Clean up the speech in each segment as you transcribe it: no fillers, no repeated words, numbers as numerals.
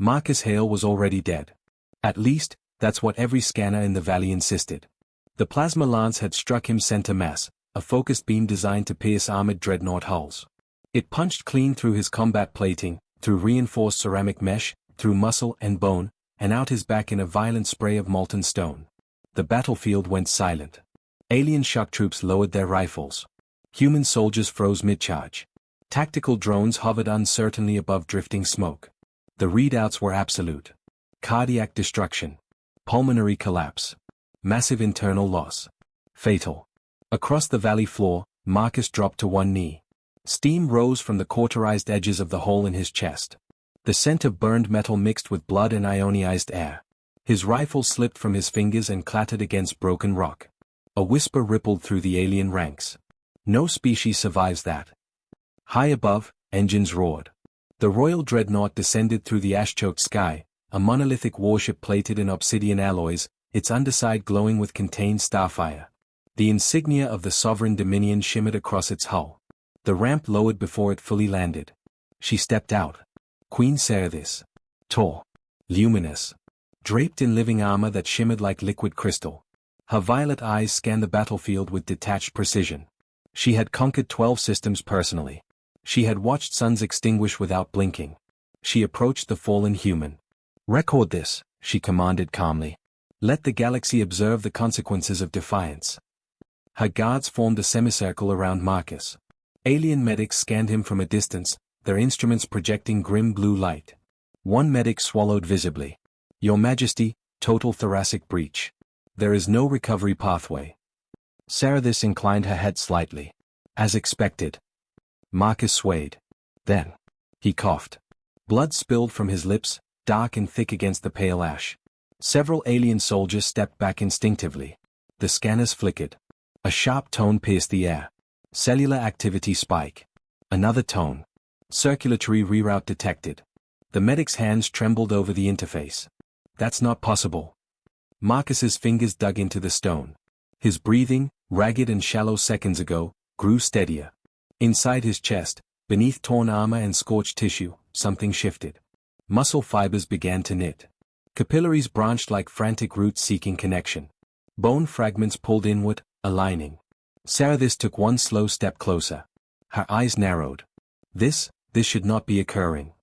Marcus Hale was already dead. At least, that's what every scanner in the valley insisted. The plasma lance had struck him center mass, a focused beam designed to pierce armored dreadnought hulls. It punched clean through his combat plating, through reinforced ceramic mesh, through muscle and bone, and out his back in a violent spray of molten stone. The battlefield went silent. Alien shock troops lowered their rifles. Human soldiers froze mid-charge. Tactical drones hovered uncertainly above drifting smoke. The readouts were absolute. Cardiac destruction. Pulmonary collapse. Massive internal loss. Fatal. Across the valley floor, Marcus dropped to one knee. Steam rose from the cauterized edges of the hole in his chest. The scent of burned metal mixed with blood and ionized air. His rifle slipped from his fingers and clattered against broken rock. A whisper rippled through the alien ranks. No species survives that. High above, engines roared. The Royal Dreadnought descended through the ash-choked sky, a monolithic warship plated in obsidian alloys, its underside glowing with contained starfire. The insignia of the Sovereign Dominion shimmered across its hull. The ramp lowered before it fully landed. She stepped out. Queen Cerithis. Tall. Luminous. Draped in living armor that shimmered like liquid crystal. Her violet eyes scanned the battlefield with detached precision. She had conquered 12 systems personally. She had watched suns extinguish without blinking. She approached the fallen human. "Record this," she commanded calmly. "Let the galaxy observe the consequences of defiance." Her guards formed a semicircle around Marcus. Alien medics scanned him from a distance, their instruments projecting grim blue light. One medic swallowed visibly. "Your Majesty, total thoracic breach. There is no recovery pathway." Cerithis inclined her head slightly. "As expected." Marcus swayed. "Then." He coughed. Blood spilled from his lips, dark and thick against the pale ash. Several alien soldiers stepped back instinctively. The scanners flickered. A sharp tone pierced the air. Cellular activity spike. Another tone. Circulatory reroute detected. The medic's hands trembled over the interface. "That's not possible." Marcus's fingers dug into the stone. His breathing, ragged and shallow seconds ago, grew steadier. Inside his chest, beneath torn armor and scorched tissue, something shifted. Muscle fibers began to knit. Capillaries branched like frantic roots seeking connection. Bone fragments pulled inward, aligning. Cerithis took one slow step closer. Her eyes narrowed. This should not be occurring.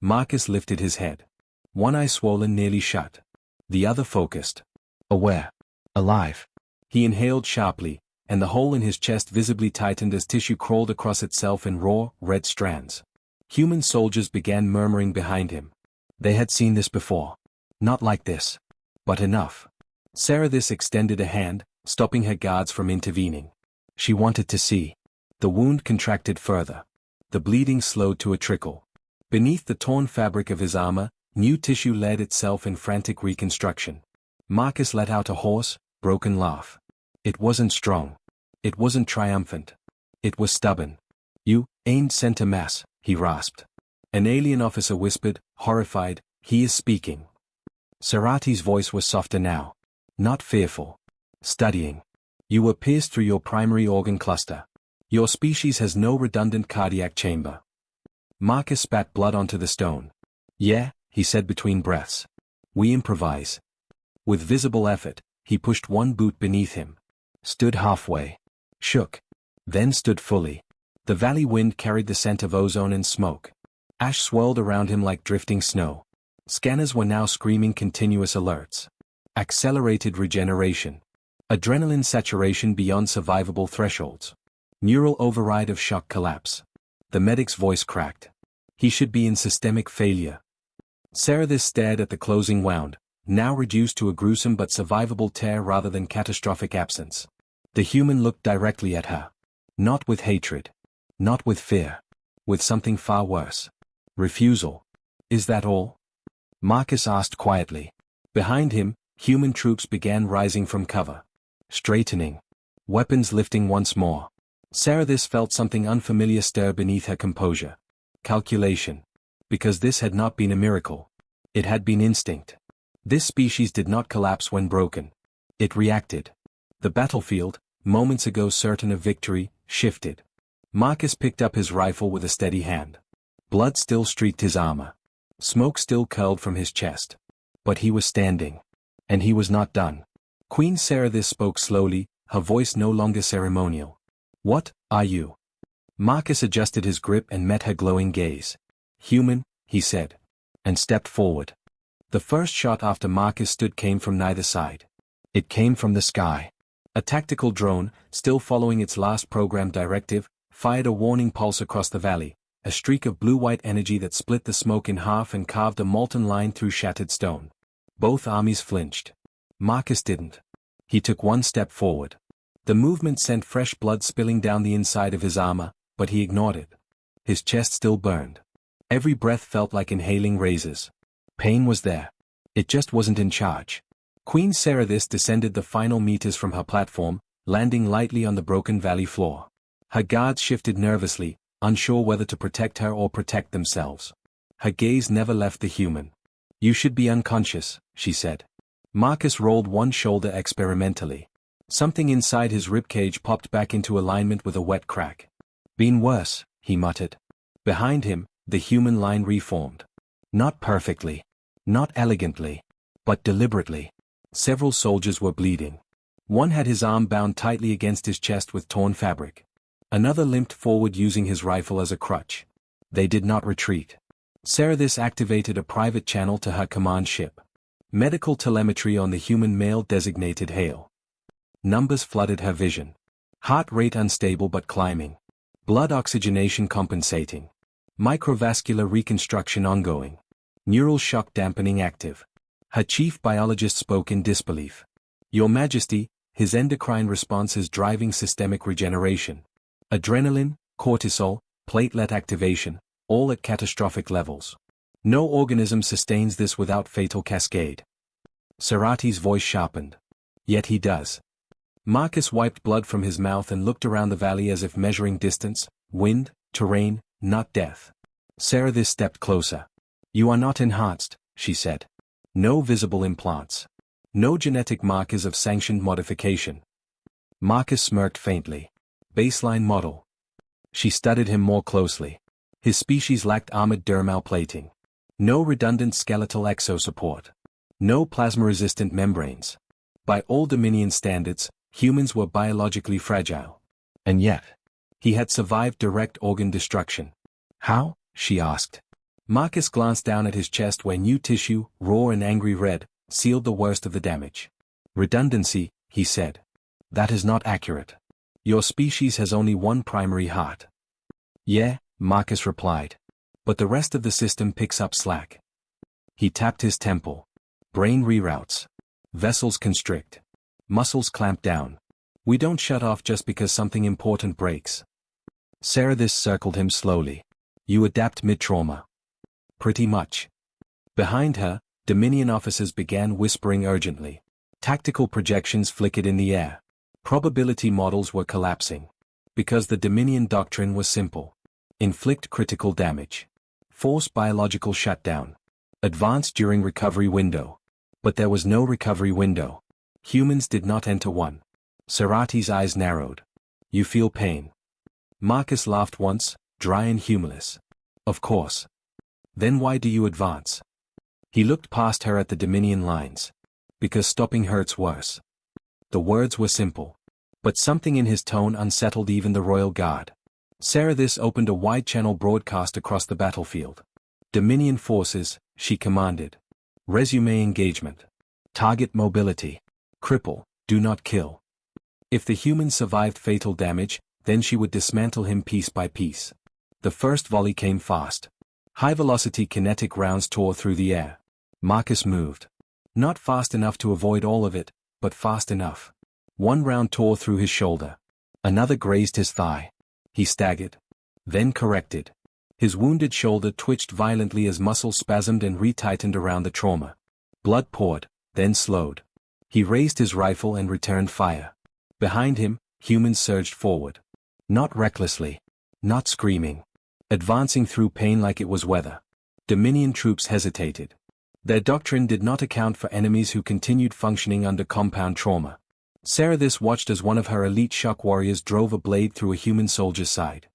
Marcus lifted his head. One eye swollen nearly shut. The other focused. Aware. Alive. He inhaled sharply, and the hole in his chest visibly tightened as tissue crawled across itself in raw, red strands. Human soldiers began murmuring behind him. They had seen this before. Not like this. But enough. Cerithis extended a hand, stopping her guards from intervening. She wanted to see. The wound contracted further. The bleeding slowed to a trickle. Beneath the torn fabric of his armor, new tissue laid itself in frantic reconstruction. Marcus let out a hoarse, broken laugh. It wasn't strong. It wasn't triumphant. It was stubborn. "You aimed center mass," he rasped. An alien officer whispered, horrified, "He is speaking." Serati's voice was softer now. Not fearful. Studying. "You were pierced through your primary organ cluster. Your species has no redundant cardiac chamber." Marcus spat blood onto the stone. "Yeah," he said between breaths. "We improvise." With visible effort, he pushed one boot beneath him. Stood halfway. Shook. Then stood fully. The valley wind carried the scent of ozone and smoke. Ash swirled around him like drifting snow. Scanners were now screaming continuous alerts. Accelerated regeneration. Adrenaline saturation beyond survivable thresholds. Neural override of shock collapse. The medic's voice cracked. He should be in systemic failure. Cerithis stared at the closing wound, now reduced to a gruesome but survivable tear rather than catastrophic absence. The human looked directly at her. Not with hatred. Not with fear. With something far worse. Refusal. "Is that all?" Marcus asked quietly. Behind him, human troops began rising from cover. Straightening. Weapons lifting once more. Cerithis felt something unfamiliar stir beneath her composure. Calculation. Because this had not been a miracle. It had been instinct. This species did not collapse when broken. It reacted. The battlefield, moments ago certain of victory, shifted. Marcus picked up his rifle with a steady hand. Blood still streaked his armor. Smoke still curled from his chest. But he was standing. And he was not done. Queen Serathis spoke slowly, her voice no longer ceremonial. "What are you?" Marcus adjusted his grip and met her glowing gaze. "Human," he said. And stepped forward. The first shot after Marcus stood came from neither side. It came from the sky. A tactical drone, still following its last programmed directive, fired a warning pulse across the valley, a streak of blue-white energy that split the smoke in half and carved a molten line through shattered stone. Both armies flinched. Marcus didn't. He took one step forward. The movement sent fresh blood spilling down the inside of his armor, but he ignored it. His chest still burned. Every breath felt like inhaling razors. Pain was there. It just wasn't in charge. Queen Serathis descended the final meters from her platform, landing lightly on the broken valley floor. Her guards shifted nervously, unsure whether to protect her or protect themselves. Her gaze never left the human. "You should be unconscious," she said. Marcus rolled one shoulder experimentally. Something inside his ribcage popped back into alignment with a wet crack. "Been worse," he muttered. Behind him, the human line reformed. Not perfectly. Not elegantly. But deliberately. Several soldiers were bleeding. One had his arm bound tightly against his chest with torn fabric. Another limped forward using his rifle as a crutch. They did not retreat. Serathis activated a private channel to her command ship. Medical telemetry on the human male designated Hale. Numbers flooded her vision. Heart rate unstable but climbing. Blood oxygenation compensating. Microvascular reconstruction ongoing. Neural shock dampening active. Her chief biologist spoke in disbelief. "Your Majesty, his endocrine response is driving systemic regeneration. Adrenaline, cortisol, platelet activation, all at catastrophic levels. No organism sustains this without fatal cascade." Serati's voice sharpened. "Yet he does." Marcus wiped blood from his mouth and looked around the valley as if measuring distance, wind, terrain, not death. Serathis stepped closer. "You are not enhanced," she said. "No visible implants. No genetic markers of sanctioned modification." Marcus smirked faintly. "Baseline model." She studied him more closely. His species lacked armored dermal plating. No redundant skeletal exosupport. No plasma-resistant membranes. By all Dominion standards, humans were biologically fragile. And yet, he had survived direct organ destruction. "How?" she asked. Marcus glanced down at his chest where new tissue, raw and angry red, sealed the worst of the damage. "Redundancy," he said. "That is not accurate. Your species has only one primary heart." "Yeah," Marcus replied. "But the rest of the system picks up slack." He tapped his temple. "Brain reroutes. Vessels constrict. Muscles clamp down. We don't shut off just because something important breaks." Serathis circled him slowly. "You adapt mid-trauma." "Pretty much." Behind her, Dominion officers began whispering urgently. Tactical projections flickered in the air. Probability models were collapsing. Because the Dominion doctrine was simple. Inflict critical damage. Force biological shutdown. Advance during recovery window. But there was no recovery window. Humans did not enter one. Serati's eyes narrowed. "You feel pain." Marcus laughed once, dry and humorless. "Of course. Then why do you advance?" He looked past her at the Dominion lines. "Because stopping hurts worse." The words were simple. But something in his tone unsettled even the Royal Guard. Serathis opened a wide-channel broadcast across the battlefield. "Dominion forces," she commanded. "Resume engagement. Target mobility. Cripple, do not kill." If the human survived fatal damage, then she would dismantle him piece by piece. The first volley came fast. High-velocity kinetic rounds tore through the air. Marcus moved. Not fast enough to avoid all of it, but fast enough. One round tore through his shoulder. Another grazed his thigh. He staggered. Then corrected. His wounded shoulder twitched violently as muscles spasmed and retightened around the trauma. Blood poured, then slowed. He raised his rifle and returned fire. Behind him, humans surged forward. Not recklessly. Not screaming. Advancing through pain like it was weather. Dominion troops hesitated. Their doctrine did not account for enemies who continued functioning under compound trauma. Serathis watched as one of her elite shock warriors drove a blade through a human soldier's side.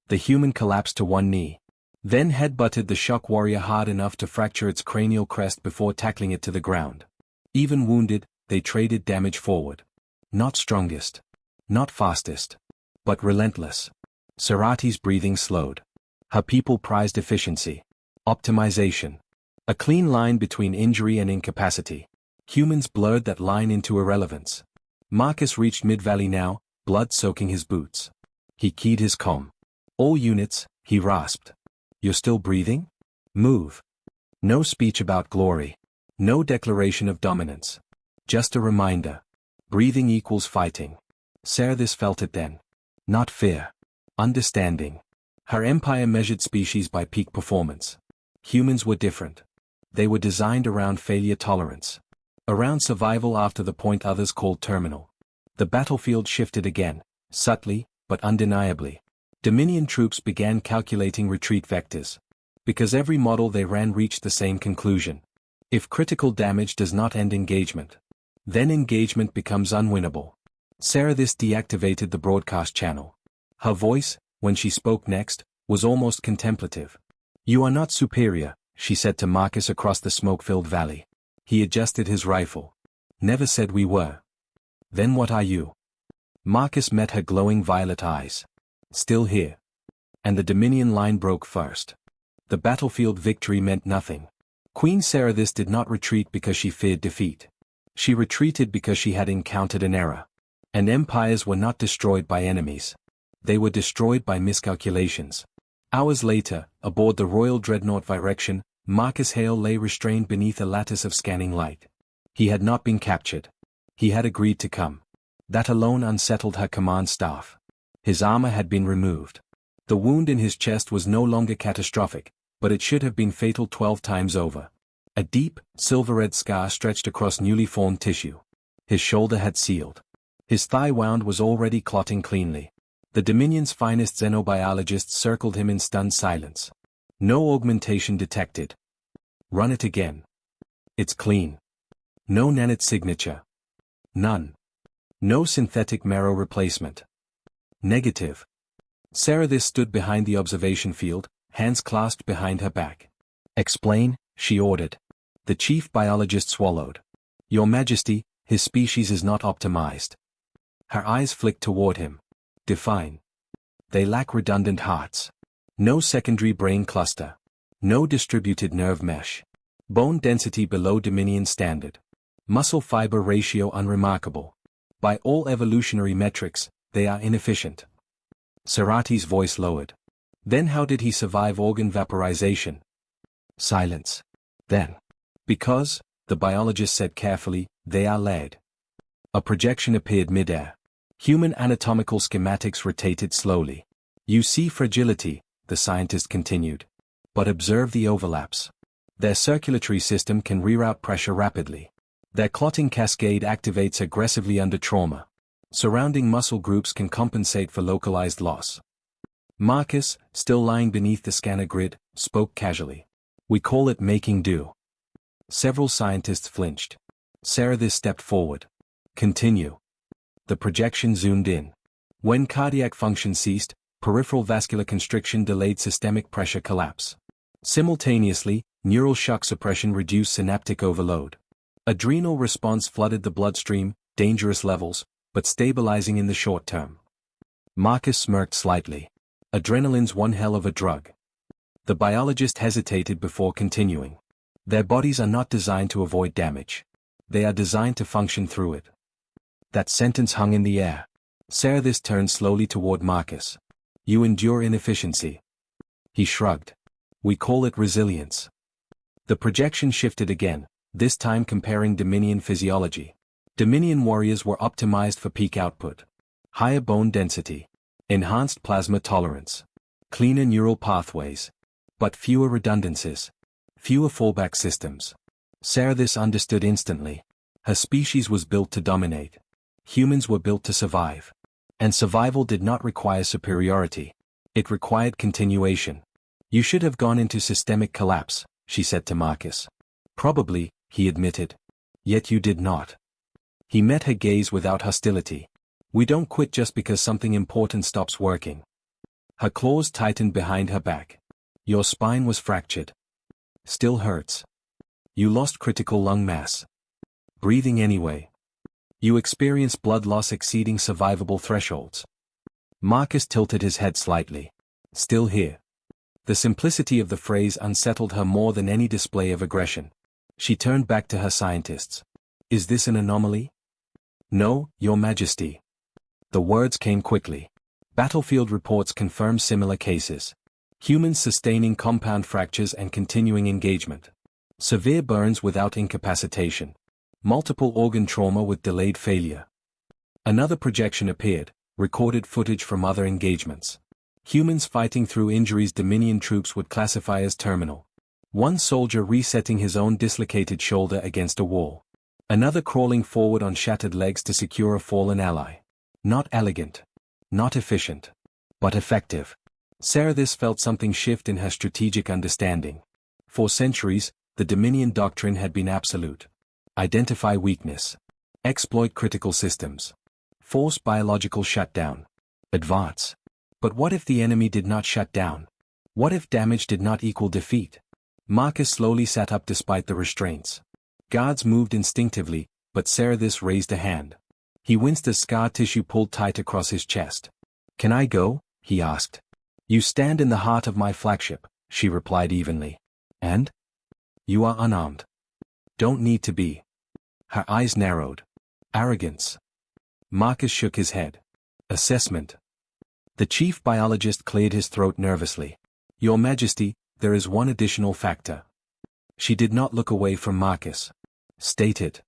The human collapsed to one knee. then headbutted the shock warrior hard enough to fracture its cranial crest before tackling it to the ground. Even wounded, they traded damage forward. Not strongest. Not fastest. But relentless. Sarati's breathing slowed. Her people prized efficiency. Optimization. A clean line between injury and incapacity. Humans blurred that line into irrelevance. Marcus reached mid-valley now, blood soaking his boots. He keyed his comm. All units, he rasped. You're still breathing? Move. No speech about glory. No declaration of dominance. Just a reminder. Breathing equals fighting. Certhis felt it then. Not fear. Understanding. Her empire measured species by peak performance. Humans were different. They were designed around failure tolerance. Around survival after the point others called terminal. The battlefield shifted again, subtly, but undeniably. Dominion troops began calculating retreat vectors. Because every model they ran reached the same conclusion. If critical damage does not end engagement, then engagement becomes unwinnable. Certhis deactivated the broadcast channel. Her voice, when she spoke next, was almost contemplative. You are not superior, she said to Marcus across the smoke-filled valley. He adjusted his rifle. Never said we were. Then what are you? Marcus met her glowing violet eyes. Still here. And the Dominion line broke first. The battlefield victory meant nothing. Queen Certhis did not retreat because she feared defeat. She retreated because she had encountered an error. And empires were not destroyed by enemies. They were destroyed by miscalculations. Hours later, aboard the Royal Dreadnought Virection, Marcus Hale lay restrained beneath a lattice of scanning light. He had not been captured. He had agreed to come. That alone unsettled her command staff. His armor had been removed. The wound in his chest was no longer catastrophic, but it should have been fatal 12 times over. A deep, silver-red scar stretched across newly formed tissue. His shoulder had sealed. His thigh wound was already clotting cleanly. The Dominion's finest xenobiologists circled him in stunned silence. No augmentation detected. Run it again. It's clean. No nanite signature. None. No synthetic marrow replacement. Negative. Certhis stood behind the observation field, hands clasped behind her back. Explain, she ordered. The chief biologist swallowed. Your Majesty, his species is not optimized. Her eyes flicked toward him. Define. They lack redundant hearts. No secondary brain cluster. No distributed nerve mesh. Bone density below Dominion standard. Muscle fiber ratio unremarkable. By all evolutionary metrics, they are inefficient. Cerati's voice lowered. Then how did he survive organ vaporization? Silence. Then. Because, the biologist said carefully, they are lead. A projection appeared midair. Human anatomical schematics rotated slowly. You see fragility, the scientist continued. But observe the overlaps. Their circulatory system can reroute pressure rapidly. Their clotting cascade activates aggressively under trauma. Surrounding muscle groups can compensate for localized loss. Marcus, still lying beneath the scanner grid, spoke casually. We call it making do. Several scientists flinched. Certhis stepped forward. Continue. The projection zoomed in. When cardiac function ceased, peripheral vascular constriction delayed systemic pressure collapse. Simultaneously, neural shock suppression reduced synaptic overload. Adrenal response flooded the bloodstream, dangerous levels, but stabilizing in the short term. Marcus smirked slightly. Adrenaline's one hell of a drug. The biologist hesitated before continuing. Their bodies are not designed to avoid damage. They are designed to function through it. That sentence hung in the air. Certhis turned slowly toward Marcus. You endure inefficiency. He shrugged. We call it resilience. The projection shifted again, this time comparing Dominion physiology. Dominion warriors were optimized for peak output. Higher bone density. Enhanced plasma tolerance. Cleaner neural pathways. But fewer redundancies. Fewer fallback systems. Certhis understood instantly. Her species was built to dominate. Humans were built to survive. And survival did not require superiority. It required continuation. You should have gone into systemic collapse, she said to Marcus. Probably, he admitted. Yet you did not. He met her gaze without hostility. We don't quit just because something important stops working. Her claws tightened behind her back. Your spine was fractured. Still hurts. You lost critical lung mass. Breathing anyway. You experienced blood loss exceeding survivable thresholds. Marcus tilted his head slightly. Still here. The simplicity of the phrase unsettled her more than any display of aggression. She turned back to her scientists. Is this an anomaly? No, Your Majesty. The words came quickly. Battlefield reports confirm similar cases. Humans sustaining compound fractures and continuing engagement. Severe burns without incapacitation. Multiple organ trauma with delayed failure. Another projection appeared, recorded footage from other engagements. Humans fighting through injuries Dominion troops would classify as terminal. One soldier resetting his own dislocated shoulder against a wall. Another crawling forward on shattered legs to secure a fallen ally. Not elegant. Not efficient. But effective. Cerathis felt something shift in her strategic understanding. For centuries, the Dominion doctrine had been absolute. Identify weakness. Exploit critical systems. Force biological shutdown. Advance. But what if the enemy did not shut down? What if damage did not equal defeat? Marcus slowly sat up despite the restraints. Guards moved instinctively, but Cerathis raised a hand. He winced as scar tissue pulled tight across his chest. Can I go? He asked. You stand in the heart of my flagship, she replied evenly. And? You are unarmed. Don't need to be. Her eyes narrowed. Arrogance. Marcus shook his head. Assessment. The chief biologist cleared his throat nervously. Your Majesty, there is one additional factor. She did not look away from Marcus. State it.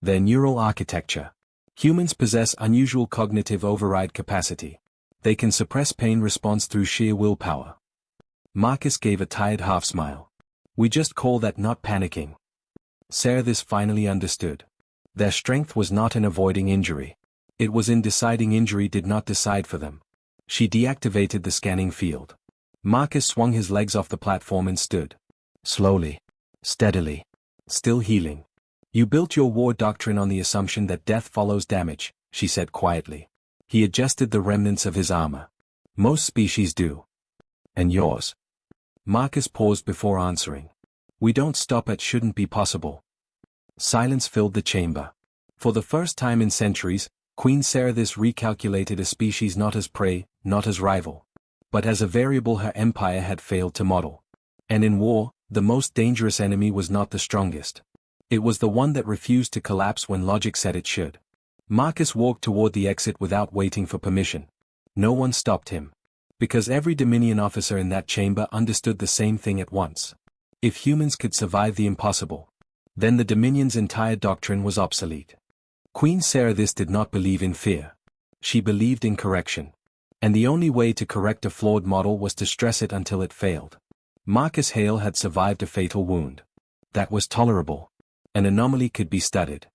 Their neural architecture. Humans possess unusual cognitive override capacity. They can suppress pain response through sheer willpower. Marcus gave a tired half-smile. We just call that not panicking. Cerathis finally understood. Their strength was not in avoiding injury. It was in deciding injury did not decide for them. She deactivated the scanning field. Marcus swung his legs off the platform and stood. Slowly. Steadily. Still healing. You built your war doctrine on the assumption that death follows damage, she said quietly. He adjusted the remnants of his armor. Most species do. And yours? Marcus paused before answering. We don't stop at shouldn't be possible. Silence filled the chamber. For the first time in centuries, Queen Cerathis recalculated a species not as prey, not as rival, but as a variable her empire had failed to model. And in war, the most dangerous enemy was not the strongest. It was the one that refused to collapse when logic said it should. Marcus walked toward the exit without waiting for permission. No one stopped him. Because every Dominion officer in that chamber understood the same thing at once. If humans could survive the impossible, then the Dominion's entire doctrine was obsolete. Queen Cerathis did not believe in fear. She believed in correction. And the only way to correct a flawed model was to stress it until it failed. Marcus Hale had survived a fatal wound. That was tolerable. An anomaly could be studied.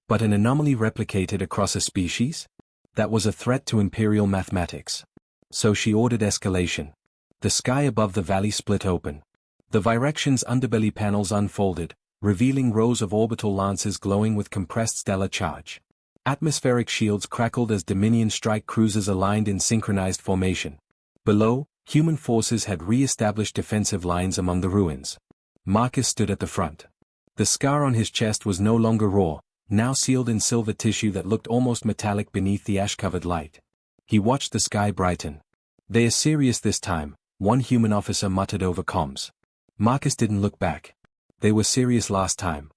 But an anomaly replicated across a species? That was a threat to imperial mathematics. So she ordered escalation. The sky above the valley split open. The Virection's underbelly panels unfolded, revealing rows of orbital lances glowing with compressed stellar charge. Atmospheric shields crackled as Dominion strike cruisers aligned in synchronized formation. Below, human forces had re-established defensive lines among the ruins. Marcus stood at the front. The scar on his chest was no longer raw, now sealed in silver tissue that looked almost metallic beneath the ash-covered light. He watched the sky brighten. They are serious this time, one human officer muttered over comms. Marcus didn't look back. They were serious last time.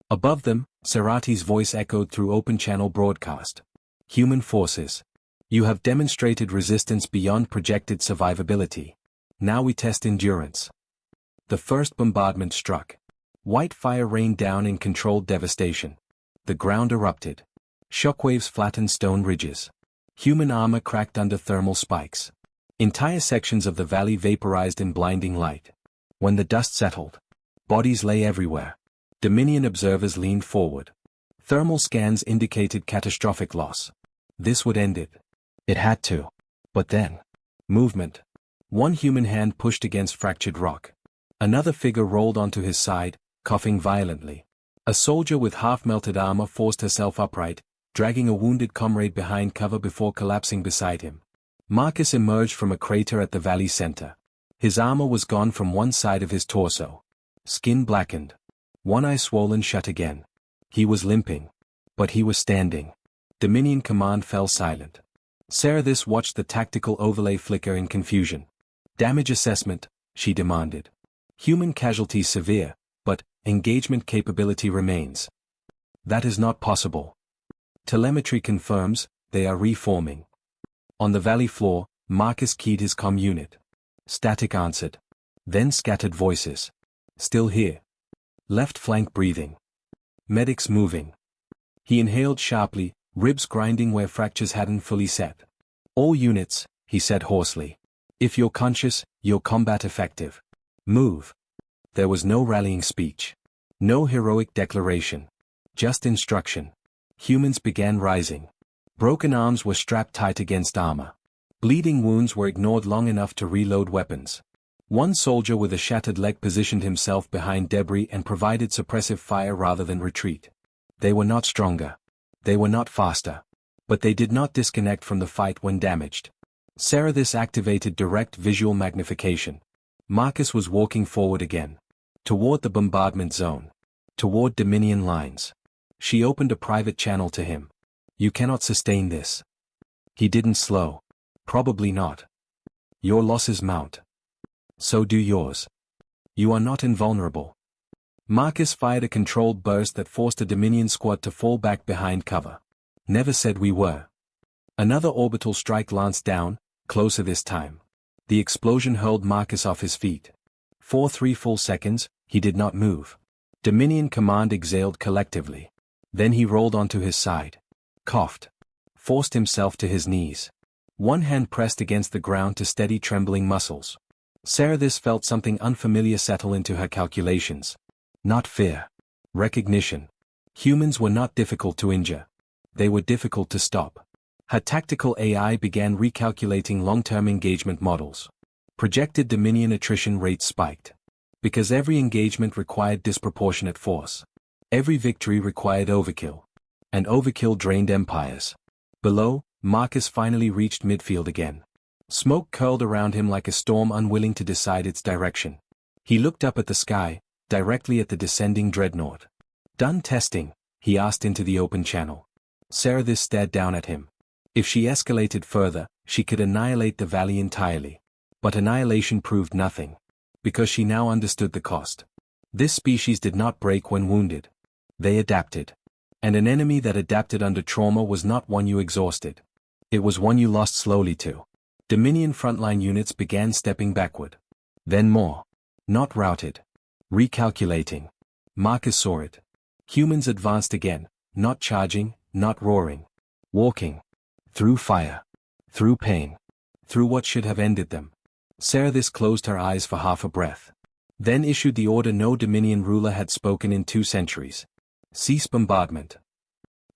Above them, Serati's voice echoed through open-channel broadcast. Human forces. You have demonstrated resistance beyond projected survivability. Now we test endurance. The first bombardment struck. White fire rained down in controlled devastation. The ground erupted. Shockwaves flattened stone ridges. Human armor cracked under thermal spikes. Entire sections of the valley vaporized in blinding light. When the dust settled, bodies lay everywhere. Dominion observers leaned forward. Thermal scans indicated catastrophic loss. This would end it. It had to. But then. Movement. One human hand pushed against fractured rock. Another figure rolled onto his side, coughing violently. A soldier with half-melted armor forced herself upright, dragging a wounded comrade behind cover before collapsing beside him. Marcus emerged from a crater at the valley center. His armor was gone from one side of his torso. Skin blackened. One eye swollen shut again. He was limping. But he was standing. Dominion Command fell silent. Sarathis watched the tactical overlay flicker in confusion. Damage assessment, she demanded. Human casualties severe, but engagement capability remains. That is not possible. Telemetry confirms, they are reforming. On the valley floor, Marcus keyed his comm unit. Static answered. Then scattered voices. Still here. Left flank breathing. Medics moving. He inhaled sharply, ribs grinding where fractures hadn't fully set. All units, he said hoarsely. If you're conscious, you're combat effective. Move. There was no rallying speech. No heroic declaration. Just instruction. Humans began rising. Broken arms were strapped tight against armor. Bleeding wounds were ignored long enough to reload weapons. One soldier with a shattered leg positioned himself behind debris and provided suppressive fire rather than retreat. They were not stronger. They were not faster. But they did not disconnect from the fight when damaged. Sarathis activated direct visual magnification. Marcus was walking forward again. Toward the bombardment zone. Toward Dominion lines. She opened a private channel to him. You cannot sustain this. He didn't slow. Probably not. Your losses mount. So do yours. You are not invulnerable. Marcus fired a controlled burst that forced a Dominion squad to fall back behind cover. Never said we were. Another orbital strike lanced down, closer this time. The explosion hurled Marcus off his feet. For 3 full seconds, he did not move. Dominion Command exhaled collectively. Then he rolled onto his side. Coughed. Forced himself to his knees. One hand pressed against the ground to steady trembling muscles. Sarathis felt something unfamiliar settle into her calculations. Not fear. Recognition. Humans were not difficult to injure. They were difficult to stop. Her tactical AI began recalculating long-term engagement models. Projected Dominion attrition rates spiked. Because every engagement required disproportionate force. Every victory required overkill. And overkill drained empires. Below, Marcus finally reached midfield again. Smoke curled around him like a storm unwilling to decide its direction. He looked up at the sky, directly at the descending dreadnought. Done testing? He asked into the open channel. Sarathis stared down at him. If she escalated further, she could annihilate the valley entirely. But annihilation proved nothing. Because she now understood the cost. This species did not break when wounded. They adapted. And an enemy that adapted under trauma was not one you exhausted. It was one you lost slowly to. Dominion frontline units began stepping backward. Then more. Not routed. Recalculating. Marcus saw it. Humans advanced again, not charging, not roaring. Walking. Through fire. Through pain. Through what should have ended them. Sarathis closed her eyes for half a breath. Then issued the order no Dominion ruler had spoken in 2 centuries. Cease bombardment.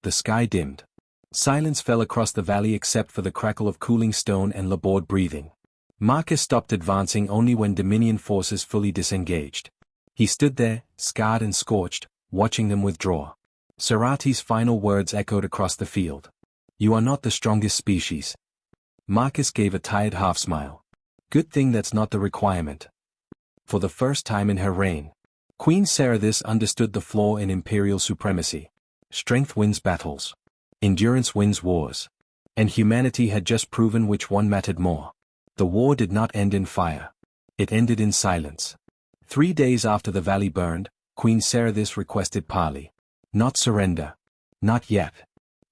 The sky dimmed. Silence fell across the valley except for the crackle of cooling stone and labored breathing. Marcus stopped advancing only when Dominion forces fully disengaged. He stood there, scarred and scorched, watching them withdraw. Sarati's final words echoed across the field. You are not the strongest species. Marcus gave a tired half-smile. Good thing that's not the requirement. For the first time in her reign, Queen Sarathis understood the flaw in imperial supremacy. Strength wins battles. Endurance wins wars. And humanity had just proven which one mattered more. The war did not end in fire. It ended in silence. 3 days after the valley burned, Queen Sarathis requested parley. Not surrender. Not yet.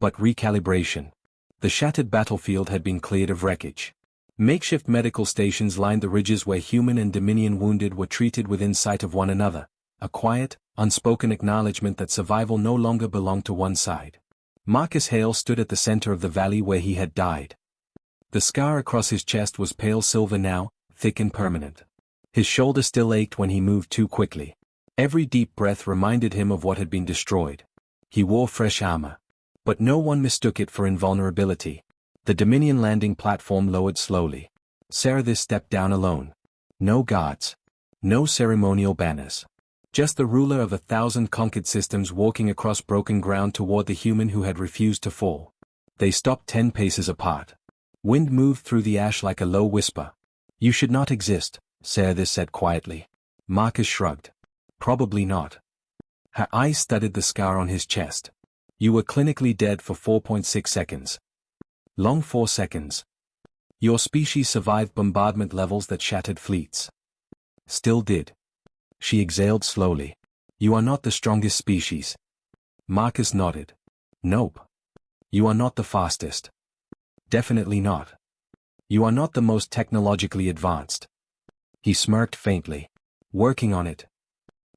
But recalibration. The shattered battlefield had been cleared of wreckage. Makeshift medical stations lined the ridges where human and Dominion wounded were treated within sight of one another. A quiet, unspoken acknowledgement that survival no longer belonged to one side. Marcus Hale stood at the center of the valley where he had died. The scar across his chest was pale silver now, thick and permanent. His shoulder still ached when he moved too quickly. Every deep breath reminded him of what had been destroyed. He wore fresh armor. But no one mistook it for invulnerability. The Dominion landing platform lowered slowly. Sarathis stepped down alone. No guards. No ceremonial banners. Just the ruler of 1,000 conquered systems walking across broken ground toward the human who had refused to fall. They stopped 10 paces apart. Wind moved through the ash like a low whisper. You should not exist, Sarah said quietly. Marcus shrugged. Probably not. Her eyes studied the scar on his chest. You were clinically dead for 4.6 seconds. Long 4 seconds. Your species survived bombardment levels that shattered fleets. Still did. She exhaled slowly. You are not the strongest species. Marcus nodded. Nope. You are not the fastest. Definitely not. You are not the most technologically advanced. He smirked faintly. Working on it.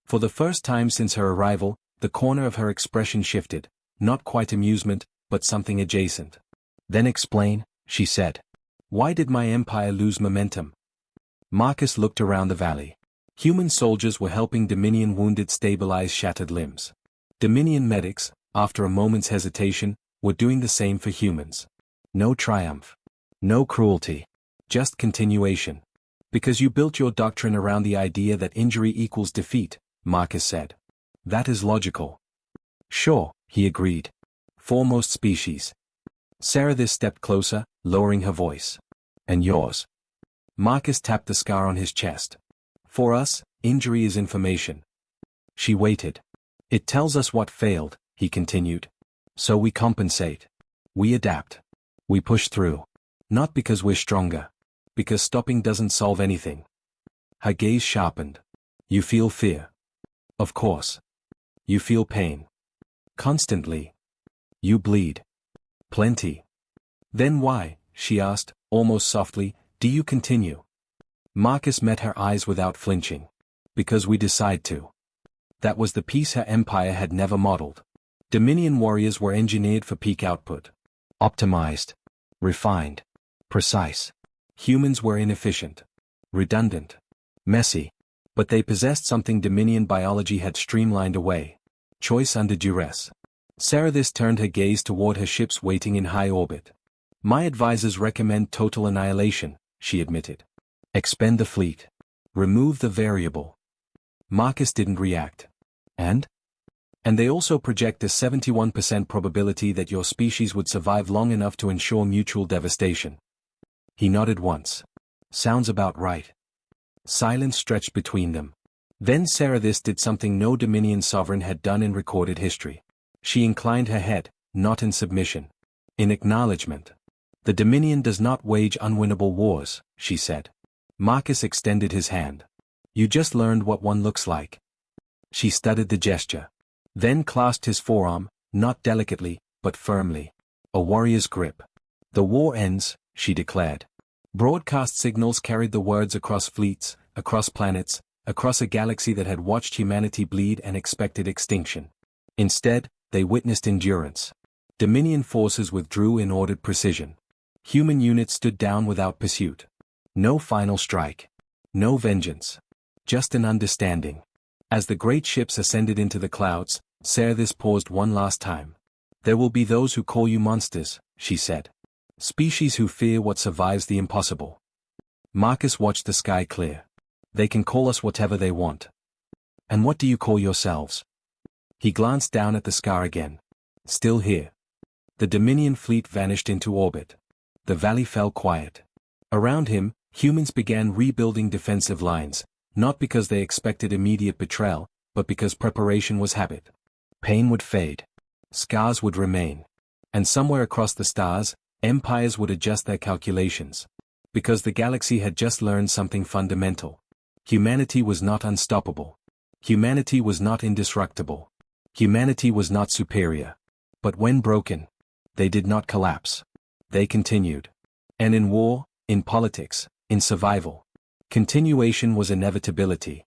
For the first time since her arrival, the corner of her expression shifted, not quite amusement, but something adjacent. Then explain, she said. Why did my empire lose momentum? Marcus looked around the valley. Human soldiers were helping Dominion wounded stabilize shattered limbs. Dominion medics, after a moment's hesitation, were doing the same for humans. No triumph. No cruelty. Just continuation. Because you built your doctrine around the idea that injury equals defeat, Marcus said. That is logical. Sure, he agreed. Foremost species. Sarah stepped closer, lowering her voice. And yours? Marcus tapped the scar on his chest. For us, injury is information. She waited. It tells us what failed, he continued. So we compensate. We adapt. We push through. Not because we're stronger. Because stopping doesn't solve anything. Her gaze sharpened. You feel fear. Of course. You feel pain. Constantly. You bleed. Plenty. Then why, she asked, almost softly, do you continue? Marcus met her eyes without flinching. Because we decide to. That was the piece her empire had never modeled. Dominion warriors were engineered for peak output. Optimized. Refined. Precise. Humans were inefficient. Redundant. Messy. But they possessed something Dominion biology had streamlined away. Choice under duress. Sarah turned her gaze toward her ships waiting in high orbit. My advisors recommend total annihilation, she admitted. Expend the fleet. Remove the variable. Marcus didn't react. And they also project a 71% probability that your species would survive long enough to ensure mutual devastation. He nodded once. Sounds about right. Silence stretched between them. Then Sarah did something no Dominion sovereign had done in recorded history. She inclined her head, not in submission. In acknowledgement. The Dominion does not wage unwinnable wars, she said. Marcus extended his hand. You just learned what one looks like. She studied the gesture. Then clasped his forearm, not delicately, but firmly. A warrior's grip. The war ends, she declared. Broadcast signals carried the words across fleets, across planets, across a galaxy that had watched humanity bleed and expected extinction. Instead, they witnessed endurance. Dominion forces withdrew in ordered precision. Human units stood down without pursuit. No final strike. No vengeance. Just an understanding. As the great ships ascended into the clouds, Sarah paused one last time. There will be those who call you monsters, she said. Species who fear what survives the impossible. Marcus watched the sky clear. They can call us whatever they want. And what do you call yourselves? He glanced down at the scar again. Still here. The Dominion fleet vanished into orbit. The valley fell quiet. Around him, humans began rebuilding defensive lines, not because they expected immediate betrayal, but because preparation was habit. Pain would fade. Scars would remain. And somewhere across the stars, empires would adjust their calculations. Because the galaxy had just learned something fundamental. Humanity was not unstoppable. Humanity was not indestructible. Humanity was not superior. But when broken, they did not collapse. They continued. And in war, in politics, in survival, continuation was inevitability.